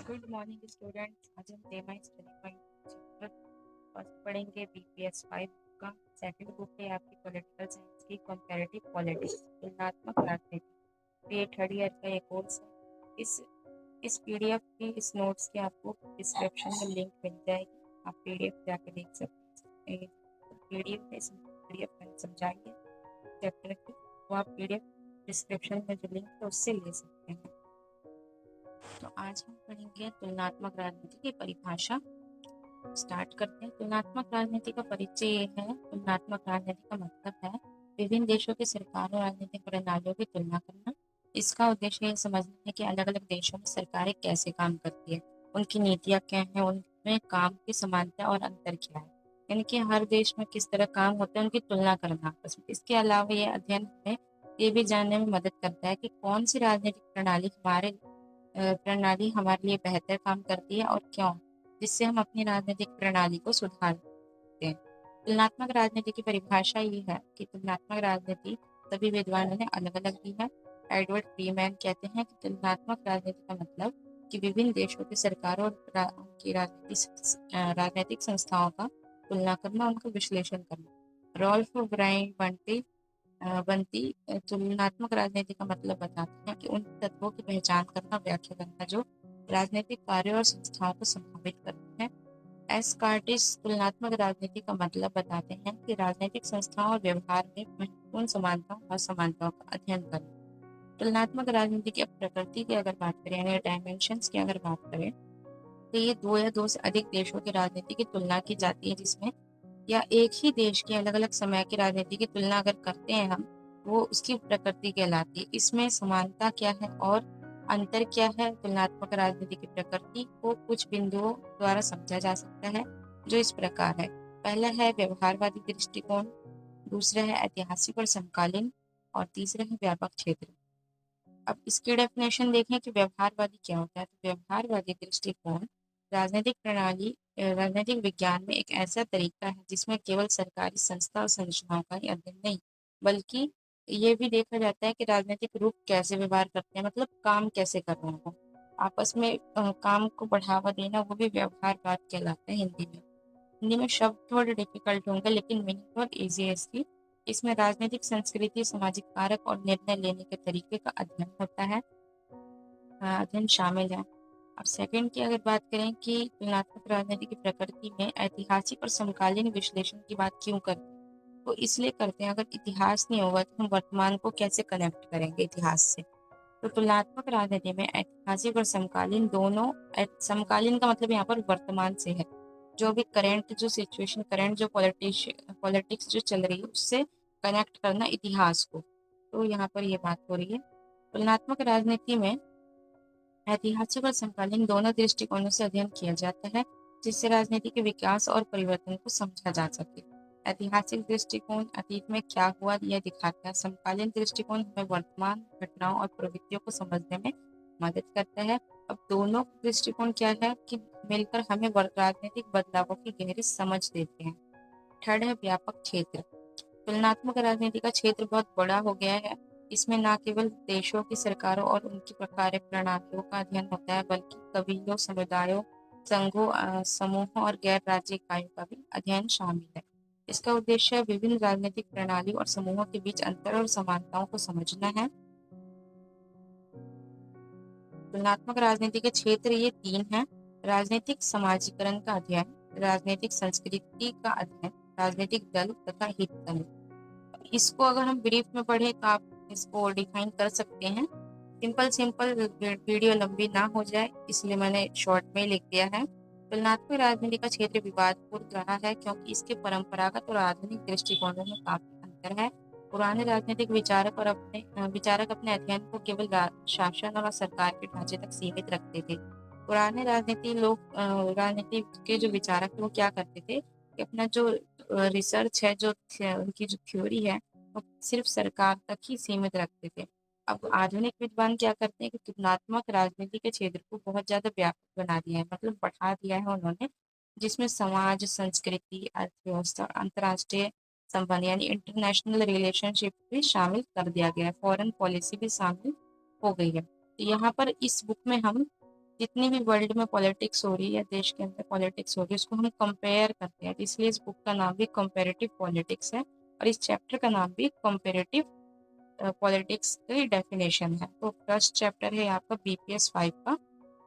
Good morning students. आज हम टेमा study point chapter first पढ़ेंगे बीपीएस 5 का। सेकंड बुक है आपकी पॉलिटिकल साइंस की कंपैरेटिव पॉलिटिक्स तुलनात्मक राजनीति। ये थर्ड ईयर का एक कोर्स है। इस पीडीएफ की इस नोट्स की आपको डिस्क्रिप्शन में लिंक मिल जाएगी। आप पीडीएफ जाके देख सकते हैं। पीडीएफ है, इसमें पीडीएफ में समझाइए चैप्टर की, तो आप पीडीएफ डिस्क्रिप्शन में जो लिंक है उससे ले सकते हैं। तो आज हम पढ़ेंगे तुलनात्मक राजनीति की परिभाषा। स्टार्ट करते हैं। तुलनात्मक राजनीति का परिचय ये है। तुलनात्मक राजनीति का मतलब है विभिन्न देशों की सरकारों और राजनीतिक प्रणालियों की तुलना करना। इसका उद्देश्य ये समझना है कि अलग अलग देशों में सरकारें कैसे काम करती है, उनकी नीतियाँ क्या हैं, उनमें काम की समानता और अंतर क्या है, यानी कि हर देश में किस तरह काम होते हैं उनकी तुलना करना आपस में। इसके अलावा ये अध्ययन हमें ये भी जानने में मदद करता है कि कौन सी राजनीतिक प्रणाली हमारे लिए बेहतर काम करती है और क्यों, जिससे हम अपनी राजनीतिक प्रणाली को सुधार सकते हैं। तुलनात्मक राजनीति की परिभाषा ये है कि तुलनात्मक राजनीति सभी विद्वानों ने अलग अलग दी है। एडवर्ड फ्रीमैन कहते हैं कि तुलनात्मक राजनीति का मतलब कि विभिन्न देशों की सरकारों और उनकी राजनीतिक संस्थाओं का तुलना करना, उनका विश्लेषण करना। रॉल्फ ब्रायन बनती तुलनात्मक राजनीति का मतलब बताते हैं कि उन तत्वों की पहचान करना, व्याख्या करना जो राजनीतिक कार्यों और संस्थाओं को संभावित करते हैं। एस कार्टिस तुलनात्मक राजनीति का मतलब बताते हैं कि राजनीतिक संस्थाओं और व्यवहार में महत्वपूर्ण समानताओं और असमानताओं का अध्ययन करना। तुलनात्मक राजनीति की प्रकृति की अगर बात करें, यानी डायमेंशंस की अगर बात करें, तो ये दो या दो से अधिक देशों की राजनीति की तुलना की जाती है, जिसमें या एक ही देश की अलग अलग समय की राजनीति की तुलना अगर करते हैं हम, वो उसकी प्रकृति कहलाती है। इसमें समानता क्या है और अंतर क्या है। तुलनात्मक राजनीति की प्रकृति को कुछ बिंदुओं द्वारा समझा जा सकता है, जो इस प्रकार है। पहला है व्यवहारवादी दृष्टिकोण, दूसरा है ऐतिहासिक और समकालीन, और तीसरा है व्यापक क्षेत्र। अब इसकी डेफिनेशन देखें कि व्यवहारवादी क्या होता है। तो व्यवहारवादी दृष्टिकोण राजनीतिक विज्ञान में एक ऐसा तरीका है जिसमें केवल सरकारी संस्था और संरचनाओं का ही अध्ययन नहीं, बल्कि ये भी देखा जाता है कि राजनीतिक रूप कैसे व्यवहार करते हैं, मतलब काम कैसे कर रहे हैं आपस में, काम को बढ़ावा देना, वो भी व्यवहारवाद कहलाता है हिंदी में। हिंदी में शब्द थोड़े डिफिकल्ट होंगे लेकिन मीनिंग बहुत ईजी है इसकी। इसमें राजनीतिक संस्कृति, सामाजिक कारक और निर्णय लेने के तरीके का अध्ययन होता है, अध्ययन शामिल है। अब सेकंड की अगर बात करें कि तुलनात्मक राजनीति की प्रकृति में ऐतिहासिक और समकालीन विश्लेषण की बात क्यों करते हैं, तो इसलिए करते हैं अगर इतिहास नहीं होगा तो हम वर्तमान को कैसे कनेक्ट करेंगे इतिहास से। तो तुलनात्मक राजनीति में ऐतिहासिक और समकालीन दोनों, समकालीन का मतलब यहाँ पर वर्तमान से है, जो भी करेंट जो सिचुएशन, करेंट जो पॉलिटिक्स जो चल रही है उससे कनेक्ट करना इतिहास को। तो यहाँ पर ये बात हो रही है। तुलनात्मक राजनीति में ऐतिहासिक और समकालीन दोनों दृष्टिकोणों से अध्ययन किया जाता है, जिससे राजनीति के विकास और परिवर्तन को समझा जा सके। ऐतिहासिक दृष्टिकोण अतीत में क्या हुआ यह दिखाता है। समकालीन दृष्टिकोण हमें वर्तमान घटनाओं और प्रवृत्तियों को समझने में मदद करता है। अब दोनों दृष्टिकोण क्या है कि मिलकर हमें राजनीतिक बदलावों की गहरी समझ देते हैं। थर्ड है व्यापक क्षेत्र। तुलनात्मक राजनीति का क्षेत्र बहुत बड़ा हो गया है। इसमें न केवल देशों की सरकारों और उनकी कार्य प्रणालियों का अध्ययन होता है, बल्कि कबीलों, समुदायों, संघों, समूहों और गैर राज्य इकाइयों का भी अध्ययन शामिल है। इसका उद्देश्य विभिन्न राजनीतिक प्रणालियों और समूहों के बीच अंतर और समानताओं को समझना है। तुलनात्मक राजनीति के क्षेत्र ये तीन हैं: राजनीतिक समाजीकरण का अध्ययन, राजनीतिक संस्कृति का अध्ययन, राजनीतिक दल तथा हित दल। इसको अगर हम ब्रीफ में पढ़े तो आप इसको डिफाइन कर सकते हैं। सिंपल वीडियो लंबी ना हो जाए इसलिए मैंने शॉर्ट में लिख दिया है। तुलनात्मक राजनीति का क्षेत्र विवादपूर्ण रहा है क्योंकि इसके परंपरागत और आधुनिक दृष्टिकोणों में काफी अंतर है। पुराने राजनीतिक विचारक अपने अध्ययन को केवल शासन और सरकार के ढांचे तक सीमित रखते थे। पुराने राजनीति के जो विचारक थे वो क्या करते थे कि अपना जो रिसर्च है, जो उनकी जो थ्योरी है, वो सिर्फ सरकार तक ही सीमित रखते थे। अब आधुनिक विद्वान क्या करते हैं कि तुलनात्मक राजनीति के क्षेत्र को बहुत ज्यादा व्यापक बना दिया है, मतलब बढ़ा दिया है उन्होंने, जिसमें समाज, संस्कृति, अर्थव्यवस्था, अंतर्राष्ट्रीय संबंध यानी इंटरनेशनल रिलेशनशिप भी शामिल कर दिया गया है, फॉरेन पॉलिसी भी शामिल हो गई है। तो यहाँ पर इस बुक में हम जितनी भी वर्ल्ड में पॉलिटिक्स हो रही है, देश के अंदर पॉलिटिक्स हो रही है, उसको हम कंपेयर करते हैं, इसलिए इस बुक का नाम भी कंपेरेटिव पॉलिटिक्स है और इस चैप्टर का नाम भी कंपेरेटिव पॉलिटिक्स की डेफिनेशन है। तो फर्स्ट चैप्टर है आपका BPS 5 का।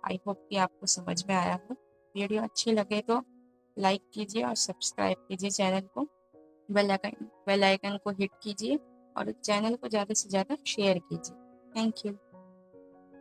आई होप कि आपको समझ में आया हो। वीडियो अच्छी लगे तो लाइक कीजिए और सब्सक्राइब कीजिए चैनल को, बेल आइकन को हिट कीजिए और चैनल को ज़्यादा से ज़्यादा शेयर कीजिए। Thank you.